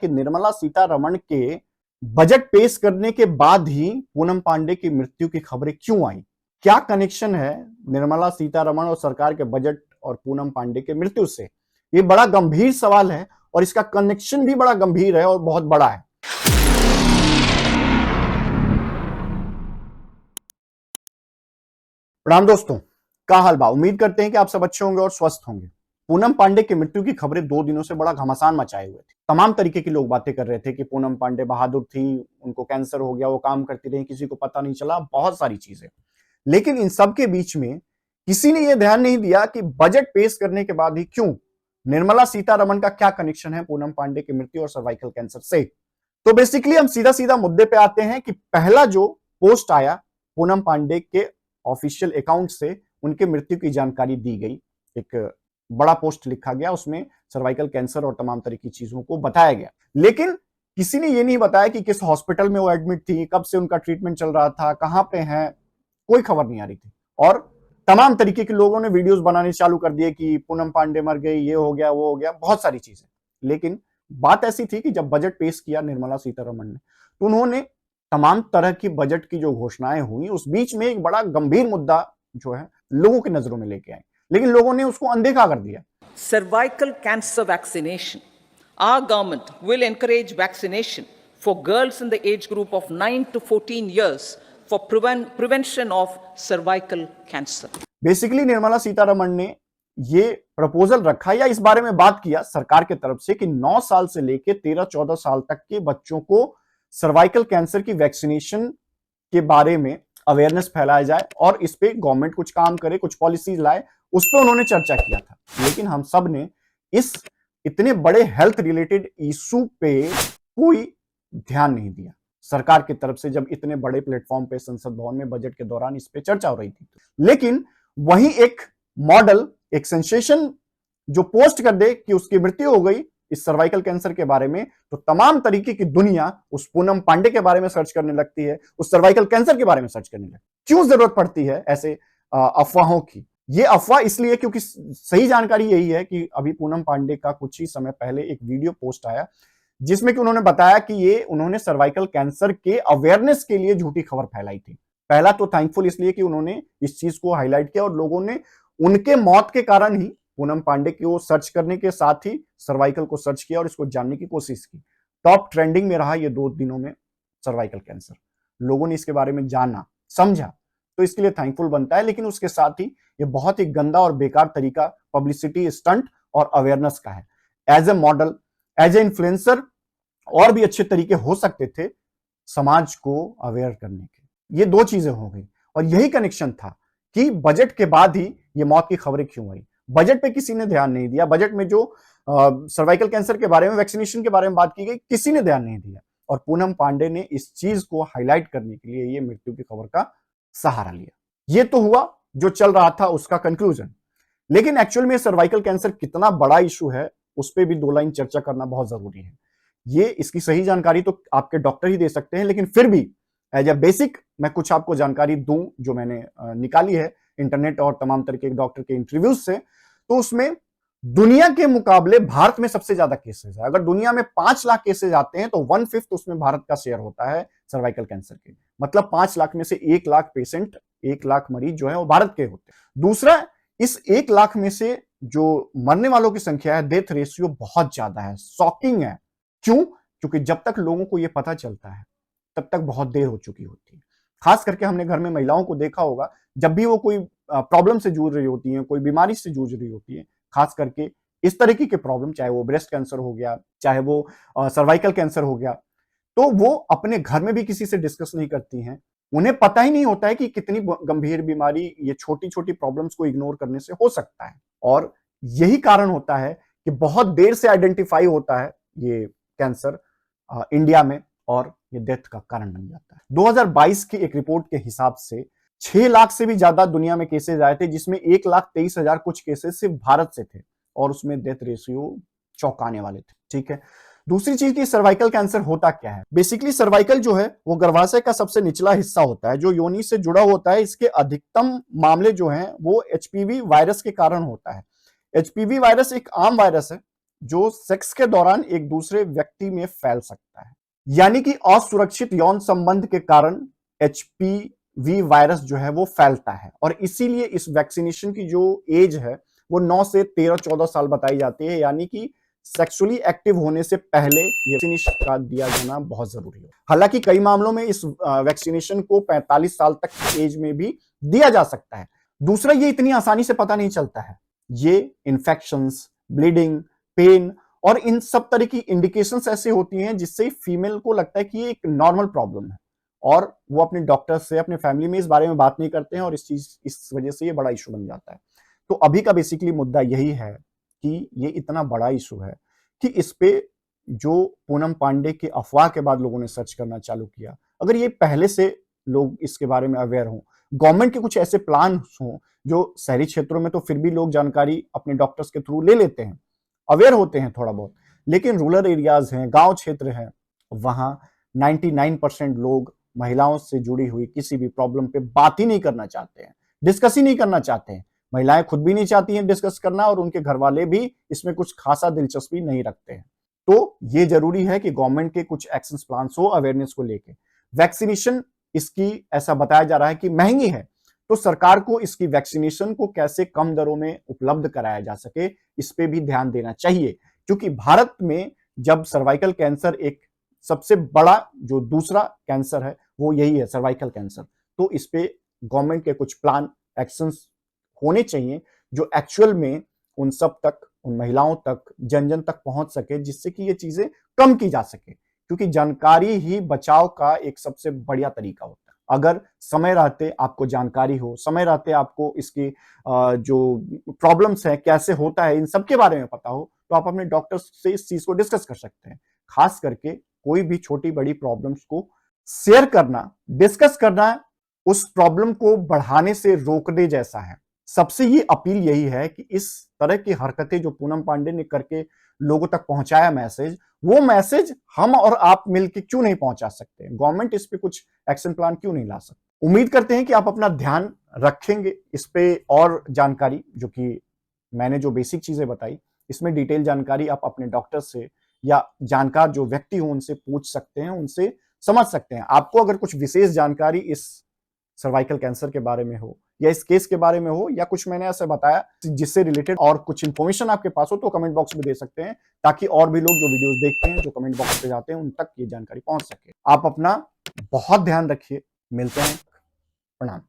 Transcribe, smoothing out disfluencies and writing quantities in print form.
कि निर्मला सीतारमण के बजट पेश करने के बाद ही पूनम पांडे की मृत्यु की खबरें क्यों आई? क्या कनेक्शन है निर्मला सीतारमण और सरकार के बजट और पूनम पांडे की मृत्यु से? ये बड़ा गंभीर सवाल है और इसका कनेक्शन भी बड़ा गंभीर है और बहुत बड़ा है। प्रणाम दोस्तों, क्या हाल बा? उम्मीद करते हैं कि आप सब अच्छे होंगे और स्वस्थ होंगे। पूनम पांडे की मृत्यु की खबरें 2 दिनों से बड़ा घमासान मचाए हुए थे। तमाम तरीके के लोग बातें कर रहे थे कि पूनम पांडे बहादुर थी, उनको कैंसर हो गया, वो काम करती रही, किसी को पता नहीं चला, बहुत सारी चीजें। लेकिन इन सब के बीच में किसी ने यह ध्यान नहीं दिया कि बजट पेश करने के बाद ही क्यों निर्मला सीतारमण का क्या कनेक्शन है पूनम पांडे की मृत्यु और सर्वाइकल कैंसर से। तो बेसिकली हम सीधा सीधा मुद्दे पे आते हैं कि पहला जो पोस्ट आया पूनम पांडे के ऑफिशियल अकाउंट से उनके मृत्यु की जानकारी दी गई। एक बड़ा पोस्ट लिखा गया, उसमें सर्वाइकल कैंसर और तमाम तरह की चीजों को बताया गया। लेकिन किसी ने यह नहीं बताया कि किस हॉस्पिटल में वो एडमिट थी, कब से उनका ट्रीटमेंट चल रहा था, कहां पे है, कोई खबर नहीं आ रही थी। और तमाम तरीके के लोगों ने वीडियोस बनाने चालू कर दिए कि पूनम पांडे मर गई, ये हो गया, वो हो गया, बहुत सारी चीजें। लेकिन बात ऐसी थी कि जब बजट पेश किया निर्मला सीतारमण ने, तो उन्होंने तमाम तरह की बजट की जो घोषणाएं हुई, उस बीच में एक बड़ा गंभीर मुद्दा जो है लोगों की नजरों में लेके आए, लेकिन लोगों ने उसको अनदेखा कर दिया। Cervical cancer vaccination. Our government will encourage vaccination for girls in the age group of 9 to 14 years for prevention of cervical cancer. Basically Nirmala Sitharaman ने ये प्रपोजल रखा या इस बारे में बात किया सरकार की तरफ से कि 9 साल से लेके 13-14 साल तक के बच्चों को सर्वाइकल कैंसर की वैक्सीनेशन के बारे में अवेयरनेस फैलाया जाए और इस पे गवर्नमेंट कुछ काम करे, कुछ पॉलिसीज लाए, उस पे उन्होंने चर्चा किया था। लेकिन हम सब ने इस इतने बड़े हेल्थ रिलेटेड इशू पे कोई ध्यान नहीं दिया। सरकार की तरफ से जब इतने बड़े प्लेटफॉर्म पे संसद भवन में बजट के दौरान इस पे चर्चा हो रही थी, लेकिन वहीं एक मॉडल, एक सेंसेशन जो पोस्ट कर दे कि उसकी मृत्यु हो गई इस सर्वाइकल कैंसर के बारे में, तो तमाम तरीके की दुनिया उस पूनम पांडे के बारे में सर्च करने लगती है, उस सर्वाइकल कैंसर के बारे में सर्च करने लगती है। क्यों जरूरत पड़ती है ऐसे अफवाहों की? ये अफवाह इसलिए क्योंकि सही जानकारी यही है कि अभी पूनम पांडे का कुछ ही समय पहले एक वीडियो पोस्ट आया जिसमें कि उन्होंने बताया कि ये उन्होंने सर्वाइकल कैंसर के अवेयरनेस के लिए झूठी खबर फैलाई थी। पहला तो थैंकफुल इसलिए कि उन्होंने इस चीज को हाईलाइट किया और लोगों ने उनके मौत के कारण ही पूनम पांडे को सर्च करने के साथ ही सर्वाइकल को सर्च किया और इसको जानने की कोशिश की। टॉप ट्रेंडिंग में रहा ये 2 दिनों में सर्वाइकल कैंसर। लोगों ने इसके बारे में जाना, समझा, तो इसके लिए थैंकफुल बनता है। लेकिन उसके साथ ही ये बहुत ही गंदा और बेकार तरीका पब्लिसिटी स्टंट और अवेयरनेस का है। As a model, as a influencer और भी अच्छे तरीके हो सकते थे समाज को अवेयर करने के। ये 2 चीजें हो गई और यही कनेक्शन था कि बजट के बाद ही ये मौत की खबरें क्यों आई। बजट पे किसी ने ध्यान नहीं दिया। बजट में जो सर्वाइकल कैंसर के बारे में, वैक्सीनेशन के बारे में बात की गई, किसी ने ध्यान नहीं दिया और पूनम पांडे ने इस चीज को हाईलाइट करने के लिए ये मृत्यु की खबर का सहारा लिया। ये तो हुआ जो चल रहा था उसका कंक्लूजन। लेकिन एक्चुअल में सर्वाइकल कैंसर कितना बड़ा इशू है उस पर भी 2 लाइन चर्चा करना बहुत जरूरी है। ये इसकी सही जानकारी तो आपके डॉक्टर ही दे सकते हैं, लेकिन फिर भी एज ए बेसिक मैं कुछ आपको जानकारी दूं जो मैंने निकाली है इंटरनेट और तमाम तरह के डॉक्टर के इंटरव्यूज से। तो उसमें दुनिया के मुकाबले भारत में सबसे ज्यादा केसेस है। अगर दुनिया में 5 लाख केसेस आते हैं तो 1/5 उसमें भारत का शेयर होता है सर्वाइकल कैंसर के। मतलब 5 लाख में से 1 लाख पेशेंट, 1 लाख मरीज जो है वो भारत के होते हैं। दूसरा, इस 1 लाख में से जो मरने वालों की संख्या है, डेथ रेशियो बहुत ज्यादा है, शॉकिंग है। क्यों? क्योंकि जब तक लोगों को यह पता चलता है तब तक बहुत देर हो चुकी होती है। खास करके हमने घर में महिलाओं को देखा होगा, जब भी वो कोई प्रॉब्लम से जूझ रही होती है, कोई बीमारी से जूझ रही होती है, खास करके इस तरीके के प्रॉब्लम, चाहे वो ब्रेस्ट कैंसर हो गया, चाहे वो सर्वाइकल कैंसर हो गया, तो वो अपने घर में भी किसी से डिस्कस नहीं करती हैं। उन्हें पता ही नहीं होता है कि कितनी गंभीर बीमारी ये छोटी छोटी प्रॉब्लम्स को इग्नोर करने से हो सकता है। और यही कारण होता है कि बहुत देर से आइडेंटिफाई होता है ये कैंसर इंडिया में और ये डेथ का कारण बन जाता है। 2022 की एक रिपोर्ट के हिसाब से 6 लाख से भी ज्यादा दुनिया में केसेस आए थे, जिसमें 1,23,000 कुछ केसेस सिर्फ भारत से थे और उसमें डेथ रेशियो चौंकाने वाले थे। ठीक है। दूसरी चीज की सर्वाइकल कैंसर होता क्या है? बेसिकली सर्वाइकल जो है वो गर्भाशय का सबसे निचला हिस्सा होता है जो योनि से जुड़ा होता है। इसके अधिकतम मामले जो हैं वो एचपीवी वायरस के कारण होता है। एचपीवी वायरस एक आम वायरस है जो सेक्स के दौरान एक दूसरे व्यक्ति में फैल सकता है। यानी कि असुरक्षित यौन संबंध के कारण एचपीवी वायरस जो है वो फैलता है, और इसीलिए इस वैक्सीनेशन की जो एज है वो 9 से 13-14 साल बताई जाती है। यानी कि सेक्सुअली एक्टिव होने से पहले ये वैक्सीनेशन का दिया जाना बहुत जरूरी है। हालांकि कई मामलों में इस वैक्सीनेशन को 45 साल तक की एज में भी दिया जा सकता है। दूसरा, ये इतनी आसानी से पता नहीं चलता है। ये इन्फेक्शंस, ब्लीडिंग, पेन और इन सब तरह की इंडिकेशंस ऐसे होती हैं जिससे फीमेल को लगता है कि ये एक नॉर्मल प्रॉब्लम है, और वो अपने डॉक्टर से, अपने फैमिली में इस बारे में बात नहीं करते हैं, और इस वजह से ये बड़ा इशू बन जाता है। तो अभी का बेसिकली मुद्दा यही है कि ये इतना बड़ा इशू है कि इस पे जो पूनम पांडे की अफवाह के बाद लोगों ने सर्च करना चालू किया, अगर ये पहले से लोग इसके बारे में अवेयर हों, गवर्नमेंट के कुछ ऐसे प्लान हों, जो शहरी क्षेत्रों में तो फिर भी लोग जानकारी अपने डॉक्टर्स के थ्रू ले लेते हैं, अवेयर होते हैं थोड़ा बहुत, लेकिन रूरल एरियाज हैं, गांव क्षेत्र हैं, वहां 99% लोग महिलाओं से जुड़ी हुई किसी भी प्रॉब्लम पे बात ही नहीं करना चाहते हैं, डिस्कस ही नहीं करना चाहते हैं। महिलाएं खुद भी नहीं चाहती हैं डिस्कस करना, और उनके घर वाले भी इसमें कुछ खासा दिलचस्पी नहीं रखते हैं। तो ये जरूरी है कि गवर्नमेंट के कुछ एक्शन प्लान हो अवेयरनेस को लेके। वैक्सीनेशन इसकी ऐसा बताया जा रहा है कि महंगी है, तो सरकार को इसकी वैक्सीनेशन को कैसे कम दरों में उपलब्ध कराया जा सके, इस पे भी ध्यान देना चाहिए। क्योंकि भारत में जब सर्वाइकल कैंसर एक सबसे बड़ा जो दूसरा कैंसर है वो यही है, सर्वाइकल कैंसर, तो इस पे गवर्नमेंट के कुछ प्लान, एक्शंस होने चाहिए जो एक्चुअल में उन सब तक, उन महिलाओं तक, जन जन तक पहुंच सके, जिससे कि ये चीजें कम की जा सके। क्योंकि जानकारी ही बचाव का एक सबसे बढ़िया तरीका होता है। अगर समय रहते आपको जानकारी हो, समय रहते आपको इसकी जो प्रॉब्लम्स है, कैसे होता है, इन सब के बारे में पता हो, तो आप अपने डॉक्टर से इस चीज को डिस्कस कर सकते हैं। खास करके कोई भी छोटी बड़ी प्रॉब्लम्स को शेयर करना, डिस्कस करना, उस प्रॉब्लम को बढ़ाने से रोकने जैसा है। सबसे ये अपील यही है कि इस तरह की हरकतें जो पूनम पांडे ने करके लोगों तक पहुंचाया मैसेज, वो मैसेज हम और आप मिलकर क्यों नहीं पहुंचा सकते? गवर्नमेंट इस पे कुछ एक्शन प्लान क्यों नहीं ला सकती? उम्मीद करते हैं कि आप अपना ध्यान रखेंगे इस पे, और जानकारी जो कि मैंने जो बेसिक चीजें बताई, इसमें डिटेल जानकारी आप अपने डॉक्टर से या जानकार जो व्यक्ति हो उनसे पूछ सकते हैं, उनसे समझ सकते हैं। आपको अगर कुछ विशेष जानकारी इस सर्वाइकल कैंसर के बारे में हो, या इस केस के बारे में हो, या कुछ मैंने ऐसा बताया जिससे रिलेटेड और कुछ इंफॉर्मेशन आपके पास हो, तो कमेंट बॉक्स में दे सकते हैं, ताकि और भी लोग जो वीडियोस देखते हैं, जो कमेंट बॉक्स पे जाते हैं, उन तक ये जानकारी पहुंच सके। आप अपना बहुत ध्यान रखिए। मिलते हैं। प्रणाम।